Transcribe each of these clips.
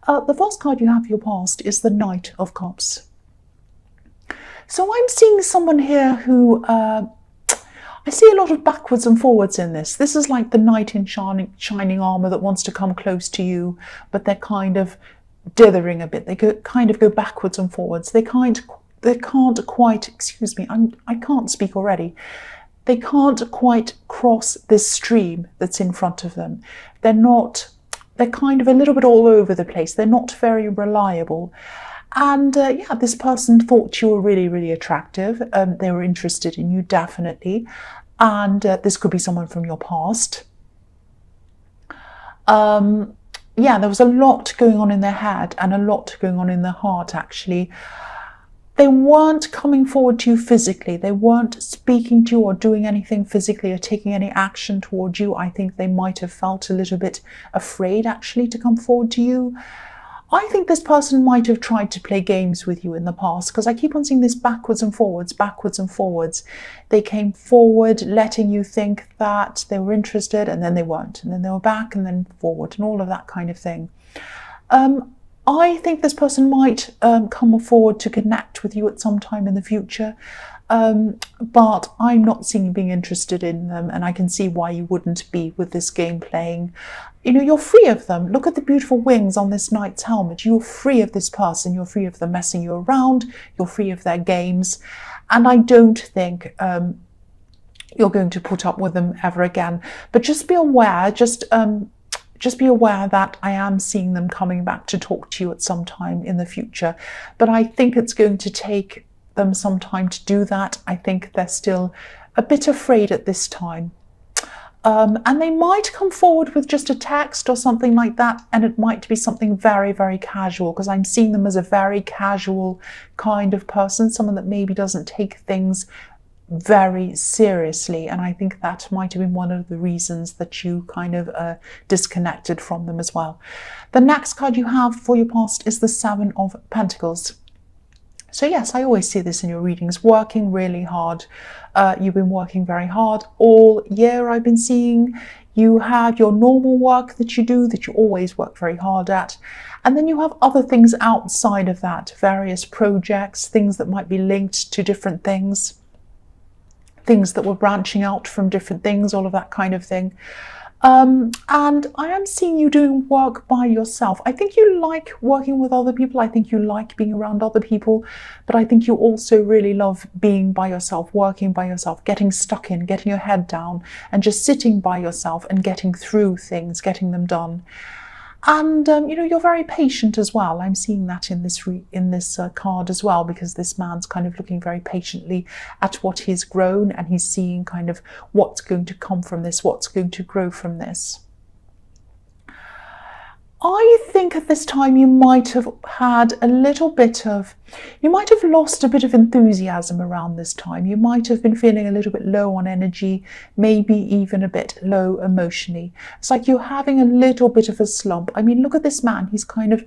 The first card you have for your past is the Knight of Cups. So I'm seeing someone here who, I see a lot of backwards and forwards in this. This is like the knight in shining armour that wants to come close to you, but they're kind of dithering a bit. They kind of go backwards and forwards. They can't quite, excuse me, I can't speak already. They can't quite cross this stream that's in front of them. They're kind of a little bit all over the place. They're not very reliable. And yeah, this person thought you were really, really attractive. They were interested in you, definitely. And this could be someone from your past. Yeah, there was a lot going on in their head and a lot going on in their heart, actually. They weren't coming forward to you physically. They weren't speaking to you or doing anything physically or taking any action towards you. I think they might have felt a little bit afraid, actually, to come forward to you. I think this person might have tried to play games with you in the past, because I keep on seeing this backwards and forwards, backwards and forwards. They came forward letting you think that they were interested, and then they weren't, and then they were back and then forward, and all of that kind of thing. I think this person might come forward to connect with you at some time in the future, but I'm not seeing you being interested in them, and I can see why you wouldn't be with this game playing. You know, you're free of them. Look at the beautiful wings on this knight's helmet. You're free of this person. You're free of them messing you around. You're free of their games. And I don't think you're going to put up with them ever again. But just be aware, just be aware that I am seeing them coming back to talk to you at some time in the future. But I think it's going to take them some time to do that. I think they're still a bit afraid at this time. And they might come forward with just a text or something like that, and it might be something very, very casual, because I'm seeing them as a very casual kind of person, someone that maybe doesn't take things very seriously, and I think that might have been one of the reasons that you kind of disconnected from them as well. The next card you have for your past is the Seven of Pentacles. So yes, I always see this in your readings, working really hard. You've been working very hard all year, I've been seeing. You have your normal work that you do, that you always work very hard at. And then you have other things outside of that, various projects, things that might be linked to different things, things that were branching out from different things, all of that kind of thing. And I am seeing you doing work by yourself. I think you like working with other people. I think you like being around other people, but I think you also really love being by yourself, working by yourself, getting stuck in, getting your head down and just sitting by yourself and getting through things, getting them done. And, you know, you're very patient as well. I'm seeing that in this card as well, because this man's kind of looking very patiently at what he's grown, and he's seeing kind of what's going to come from this, what's going to grow from this. I think at this time you might have had a little bit of, you might have lost a bit of enthusiasm around this time. You might have been feeling a little bit low on energy, maybe even a bit low emotionally. It's like you're having a little bit of a slump. I mean, look at this man. He's kind of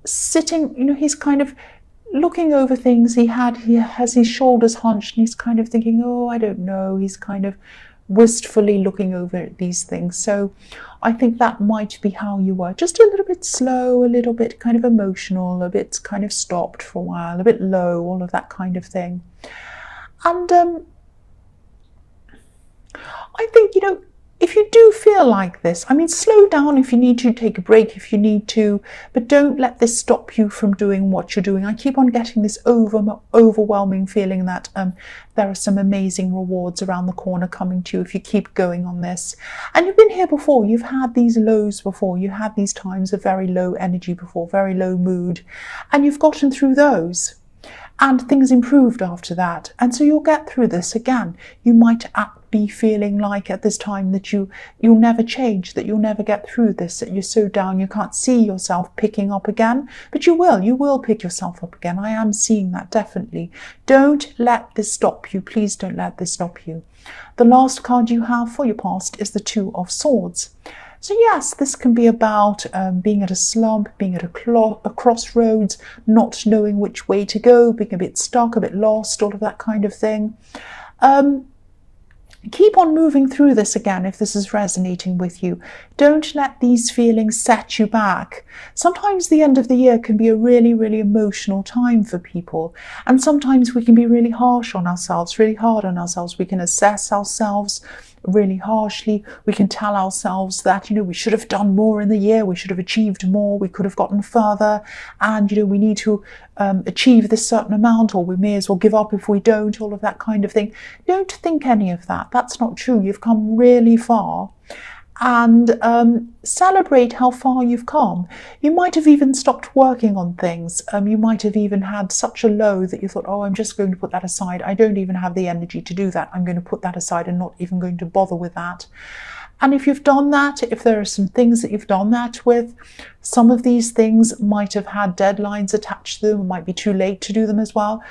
sitting, you know, he's kind of looking over things. He has his shoulders hunched and he's kind of thinking, oh, I don't know. He's kind of wistfully looking over these things. So I think that might be how you were, just a little bit slow, a little bit kind of emotional, a bit kind of stopped for a while, a bit low, all of that kind of thing. And I think, you know, if you do feel like this, I mean, slow down if you need to, take a break if you need to, but don't let this stop you from doing what you're doing. I keep on getting this overwhelming feeling that there are some amazing rewards around the corner coming to you if you keep going on this. And you've been here before, you've had these lows before, you had these times of very low energy before, very low mood, and you've gotten through those. And things improved after that. And so you'll get through this again. You might be feeling like at this time that you'll never change, that you'll never get through this, that you're so down you can't see yourself picking up again. But you will pick yourself up again. I am seeing that, definitely. Don't let this stop you. Please don't let this stop you. The last card you have for your past is the Two of Swords. So yes, this can be about being at a slump, being at a crossroads, not knowing which way to go, being a bit stuck, a bit lost, all of that kind of thing. keep on moving through this again if this is resonating with you. Don't let these feelings set you back. Sometimes the end of the year can be a really, really emotional time for people. And sometimes we can be really harsh on ourselves, really hard on ourselves. We can assess ourselves really harshly. We can tell ourselves that, we should have done more in the year, we should have achieved more, we could have gotten further, and we need to achieve this certain amount, or we may as well give up if we don't, all of that kind of thing. Don't think any of that. That's not true. You've come really far. And celebrate how far you've come. You might have even stopped working on things. You might have even had such a low that you thought, oh, I'm just going to put that aside. I don't even have the energy to do that. I'm going to put that aside and not even going to bother with that. And if you've done that, if there are some things that you've done that with, some of these things might have had deadlines attached to them. It might be too late to do them as well.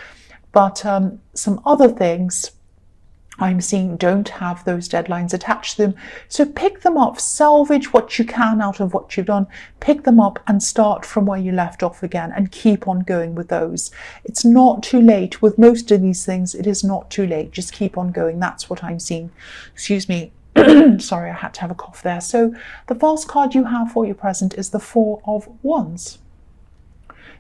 But some other things I'm seeing don't have those deadlines attached to them. So pick them up, salvage what you can out of what you've done, pick them up and start from where you left off again and keep on going with those. It's not too late. With most of these things, it is not too late. Just keep on going. That's what I'm seeing. Excuse me. Sorry, I had to have a cough there. So the first card you have for your present is the Four of Wands.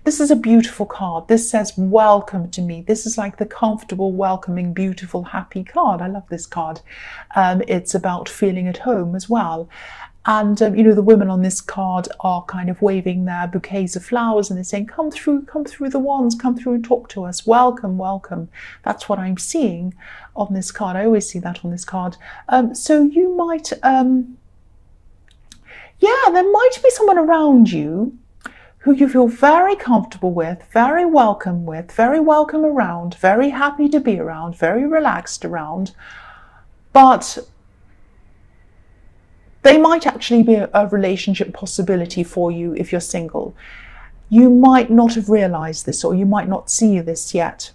This is a beautiful card. This says, welcome to me. This is like the comfortable, welcoming, beautiful, happy card. I love this card. It's about feeling at home as well. And, the women on this card are kind of waving their bouquets of flowers and they're saying, come through the wands, come through and talk to us. Welcome, welcome. That's what I'm seeing on this card. I always see that on this card. So you might, there might be someone around you who you feel very comfortable with, very welcome around, very happy to be around, very relaxed around, but they might actually be a relationship possibility for you if you're single. You might not have realized this, or you might not see this yet.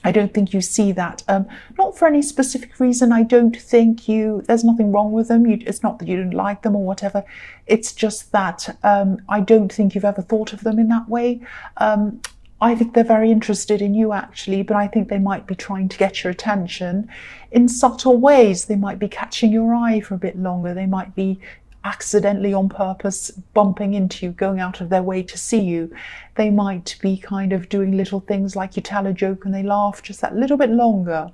I don't think you see that. Not for any specific reason. I don't think there's nothing wrong with them. It's not that you don't like them or whatever. It's just that I don't think you've ever thought of them in that way. I think they're very interested in you actually, but I think they might be trying to get your attention in subtle ways. They might be catching your eye for a bit longer. They might be accidentally on purpose bumping into you, going out of their way to see you. They might be kind of doing little things like you tell a joke and they laugh just that little bit longer.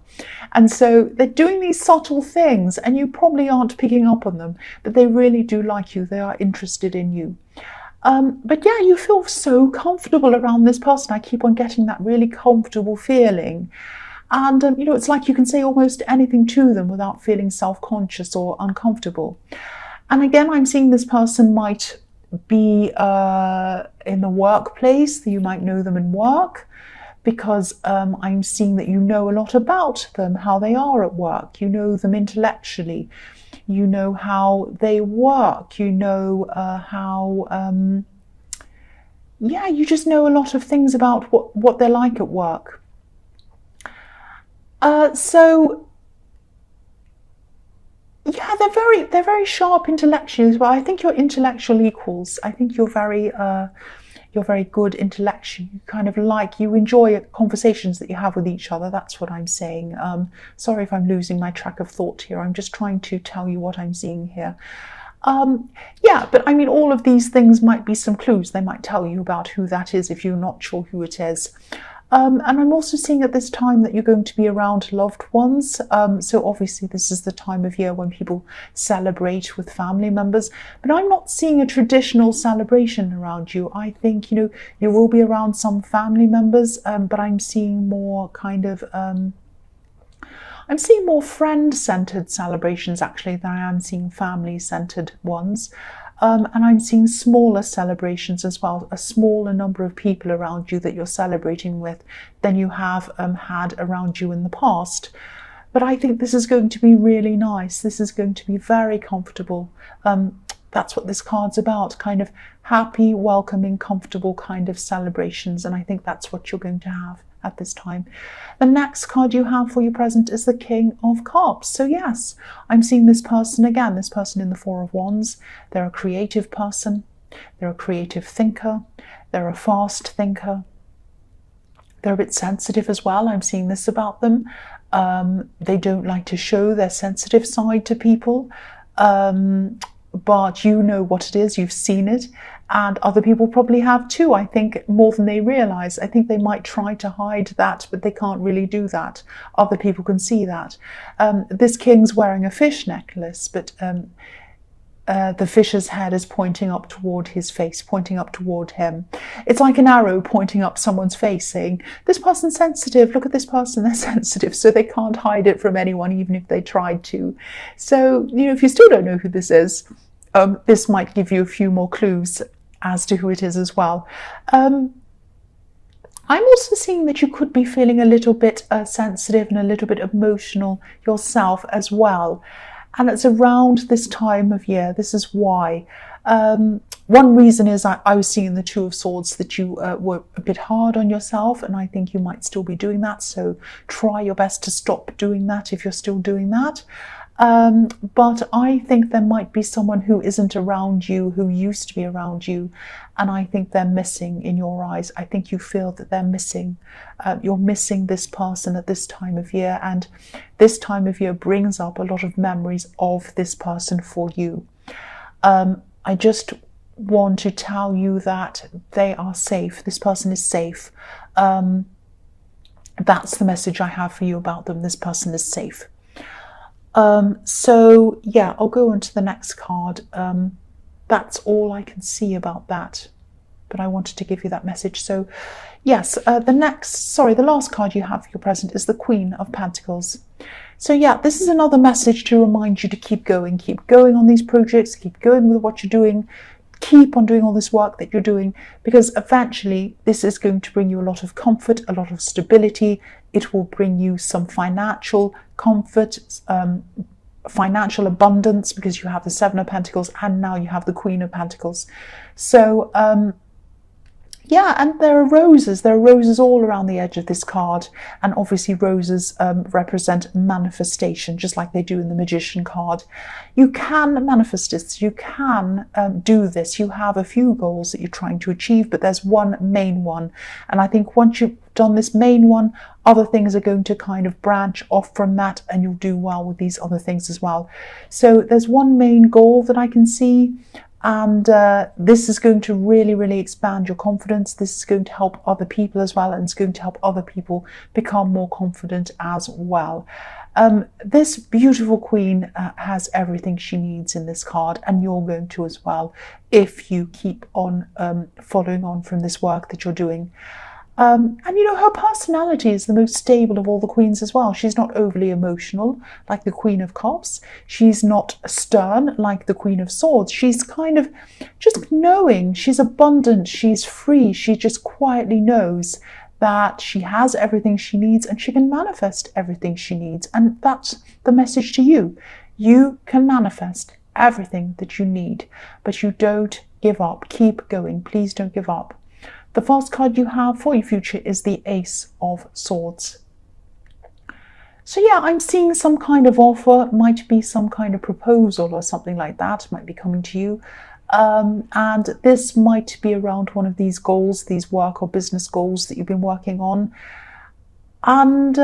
And so they're doing these subtle things and you probably aren't picking up on them, but they really do like you. They are interested in you. But yeah, you feel so comfortable around this person. I keep on getting that really comfortable feeling. And, it's like you can say almost anything to them without feeling self-conscious or uncomfortable. And again, I'm seeing this person might be in the workplace. You might know them in work because I'm seeing that you know a lot about them, how they are at work. You know them intellectually. You know how they work. You know you just know a lot of things about what they're like at work. Yeah, they're very sharp intellectually as well. I think you're intellectual equals. I think you're very good intellectually. You enjoy conversations that you have with each other. That's what I'm saying. Sorry if I'm losing my track of thought here. I'm just trying to tell you what I'm seeing here. But I mean, all of these things might be some clues. They might tell you about who that is if you're not sure who it is. And I'm also seeing at this time that you're going to be around loved ones. So obviously this is the time of year when people celebrate with family members. But I'm not seeing a traditional celebration around you. I think, you will be around some family members, but I'm seeing more kind of... I'm seeing more friend-centered celebrations actually than I am seeing family-centered ones. And I'm seeing smaller celebrations as well, a smaller number of people around you that you're celebrating with than you have had around you in the past. But I think this is going to be really nice. This is going to be very comfortable. That's what this card's about, kind of happy, welcoming, comfortable kind of celebrations. And I think that's what you're going to have at this time. The next card you have for your present is the King of Cups. So yes, I'm seeing this person again, this person in the Four of Wands. They're a creative person. They're a creative thinker. They're a fast thinker. They're a bit sensitive as well. I'm seeing this about them. They don't like to show their sensitive side to people, but you know what it is, you've seen it, and other people probably have too, I think, more than they realise. I think they might try to hide that, but they can't really do that. Other people can see that. This king's wearing a fish necklace, but the fish's head is pointing up toward his face, pointing up toward him. It's like an arrow pointing up someone's face saying, this person's sensitive, look at this person, they're sensitive, so they can't hide it from anyone even if they tried to. So, if you still don't know who this is, this might give you a few more clues as to who it is as well. I'm also seeing that you could be feeling a little bit sensitive and a little bit emotional yourself as well. And it's around this time of year. This is why. One reason is I was seeing the Two of Swords that you were a bit hard on yourself, and I think you might still be doing that. So try your best to stop doing that if you're still doing that. But I think there might be someone who isn't around you, who used to be around you, and I think they're missing in your eyes. I think you feel that they're missing. You're missing this person at this time of year, and this time of year brings up a lot of memories of this person for you. I just want to tell you that they are safe. This person is safe. That's the message I have for you about them. This person is safe. So yeah, I'll go on to the next card. That's all I can see about that, but I wanted to give you that message. So yes, the last card you have for your present is the Queen of Pentacles. So yeah, this is another message to remind you to keep going on these projects, keep going with what you're doing, keep on doing all this work that you're doing, because eventually this is going to bring you a lot of comfort, a lot of stability. It will bring you some financial comfort, financial abundance, because you have the Seven of Pentacles and now you have the Queen of Pentacles. So yeah, and there are roses all around the edge of this card, and obviously roses represent manifestation, just like they do in the Magician card. You can manifest this, you can do this. You have a few goals that you're trying to achieve, but there's one main one, and I think once you've done this main one, other things are going to kind of branch off from that, and you'll do well with these other things as well. So there's one main goal that I can see, and this is going to really, really expand your confidence. This is going to help other people as well, and it's going to help other people become more confident as well. This beautiful queen has everything she needs in this card, and you're going to as well if you keep on following on from this work that you're doing. And her personality is the most stable of all the queens as well. She's not overly emotional like the Queen of Cups. She's not stern like the Queen of Swords. She's kind of just knowing. She's abundant. She's free. She just quietly knows that she has everything she needs and she can manifest everything she needs. And that's the message to you. You can manifest everything that you need, but you don't give up. Keep going. Please don't give up. The first card you have for your future is the Ace of Swords. So yeah, I'm seeing some kind of offer, might be some kind of proposal or something like that, might be coming to you. And this might be around one of these goals, these work or business goals that you've been working on. And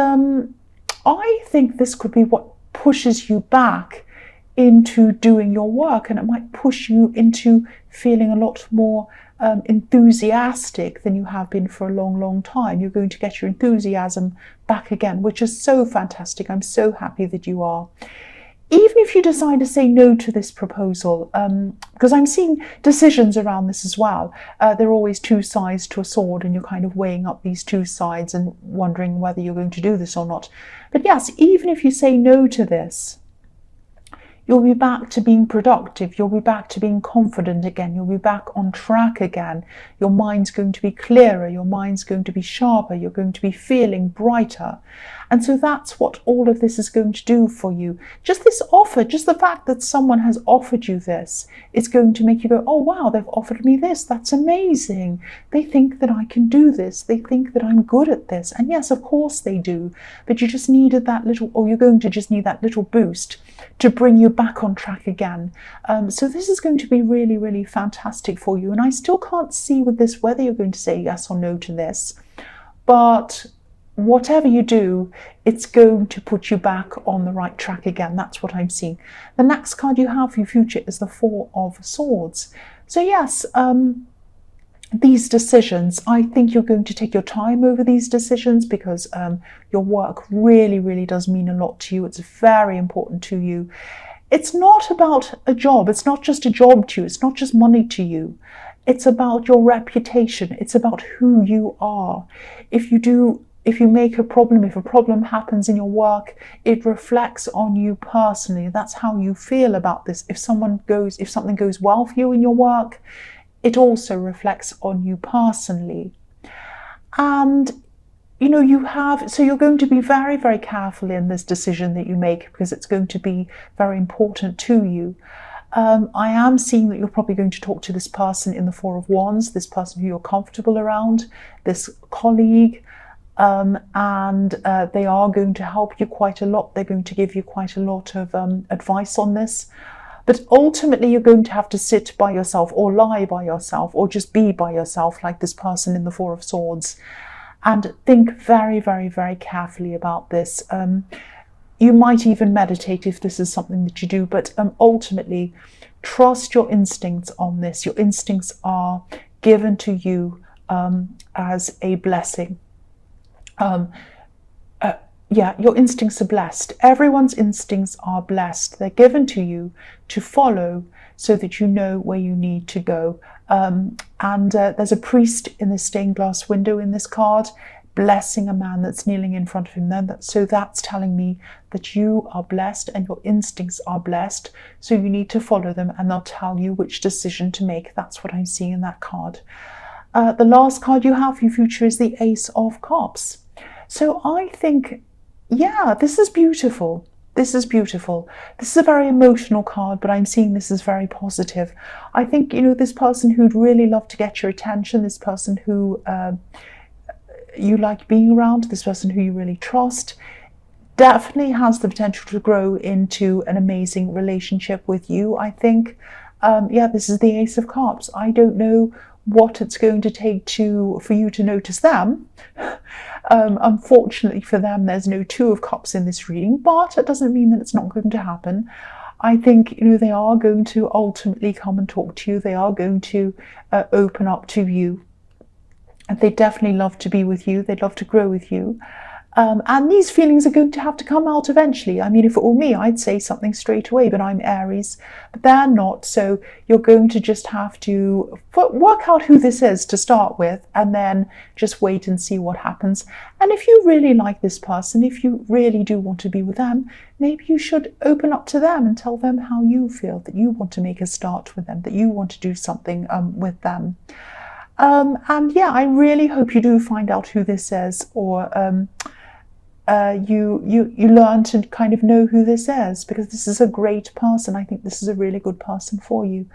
I think this could be what pushes you back into doing your work, and it might push you into feeling a lot more enthusiastic than you have been for a long, long time. You're going to get your enthusiasm back again, which is so fantastic. I'm so happy that you are. Even if you decide to say no to this proposal, because I'm seeing decisions around this as well. There are always two sides to a sword, and you're kind of weighing up these two sides and wondering whether you're going to do this or not. But yes, even if you say no to this, you'll be back to being productive. You'll be back to being confident again. You'll be back on track again. Your mind's going to be clearer. Your mind's going to be sharper. You're going to be feeling brighter. And so that's what all of this is going to do for you. Just this offer, just the fact that someone has offered you this, it's going to make you go, oh wow, they've offered me this. That's amazing. They think that I can do this. They think that I'm good at this. And yes, of course they do. But you just needed that little, or you're going to just need that little boost to bring you back on track again. So this is going to be really, really fantastic for you. And I still can't see with this whether you're going to say yes or no to this. But whatever you do, it's going to put you back on the right track again. That's what I'm seeing. The next card you have for your future is the Four of Swords. So yes, these decisions, I think you're going to take your time over these decisions because your work really, really does mean a lot to you. It's very important to you. It's not about a job. It's not just a job to you. It's not just money to you. It's about your reputation. It's about who you are. If a problem happens in your work, it reflects on you personally. That's how you feel about this. If something goes well for you in your work, it also reflects on you personally. And you're going to be very, very careful in this decision that you make because it's going to be very important to you. I am seeing that you're probably going to talk to this person in the Four of Wands, this person who you're comfortable around, this colleague, and they are going to help you quite a lot. They're going to give you quite a lot of advice on this. But ultimately, you're going to have to sit by yourself or lie by yourself or just be by yourself like this person in the Four of Swords and think very, very, very carefully about this. You might even meditate if this is something that you do, but ultimately, trust your instincts on this. Your instincts are given to you as a blessing. Your instincts are blessed. Everyone's instincts are blessed. They're given to you to follow so that you know where you need to go. There's a priest in the stained glass window in this card blessing a man that's kneeling in front of him. So that's telling me that you are blessed and your instincts are blessed. So you need to follow them and they'll tell you which decision to make. That's what I'm seeing in that card. The last card you have for your future is the Ace of Cups. So I think, yeah, this is beautiful. This is beautiful. This is a very emotional card, but I'm seeing this as very positive. I think, this person who'd really love to get your attention, this person who you like being around, this person who you really trust, definitely has the potential to grow into an amazing relationship with you, I think. This is the Ace of Cups. I don't know what it's going to take for you to notice them. Unfortunately for them, there's no Two of Cups in this reading, but it doesn't mean that it's not going to happen. I think, they are going to ultimately come and talk to you. They are going to open up to you. And they definitely love to be with you. They'd love to grow with you. And these feelings are going to have to come out eventually. I mean, if it were me, I'd say something straight away, but I'm Aries, but they're not. So you're going to just have to work out who this is to start with, and then just wait and see what happens. And if you really like this person, if you really do want to be with them, maybe you should open up to them and tell them how you feel, that you want to make a start with them, that you want to do something with them. I really hope you do find out who this is, or you learn to kind of know who this is, because this is a great person. I think this is a really good person for you.